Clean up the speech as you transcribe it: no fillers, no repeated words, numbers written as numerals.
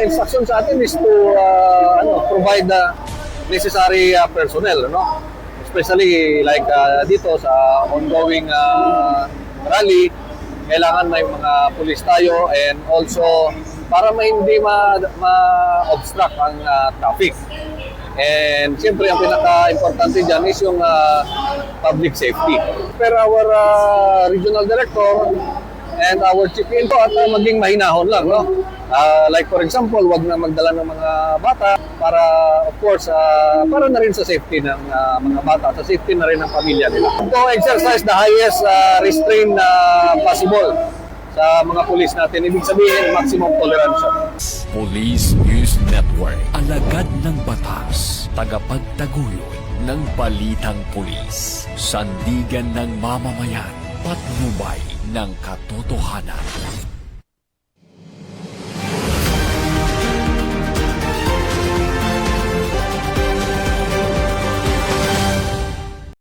instruction sa atin is to provide the necessary personnel, no? Especially like dito sa ongoing rally, kailangan may mga pulis tayo, and also para hindi ma-obstruct ang traffic. And siyempre, ang pinaka-importante dyan is yung public safety. Pero our regional director and our chief info at maging mahinahon lang, no? Like for example, wag na magdala ng mga bata para, of course, para na rin sa safety ng mga bata, sa safety na rin ng pamilya nila. To exercise the highest restraint possible sa mga pulis natin, ibig sabihin maximum tolerance. Police News Network, alagad ng batas, tagapagtaguyod ng balitang pulis, sandigan ng mamamayan, patnubay ng katotohanan.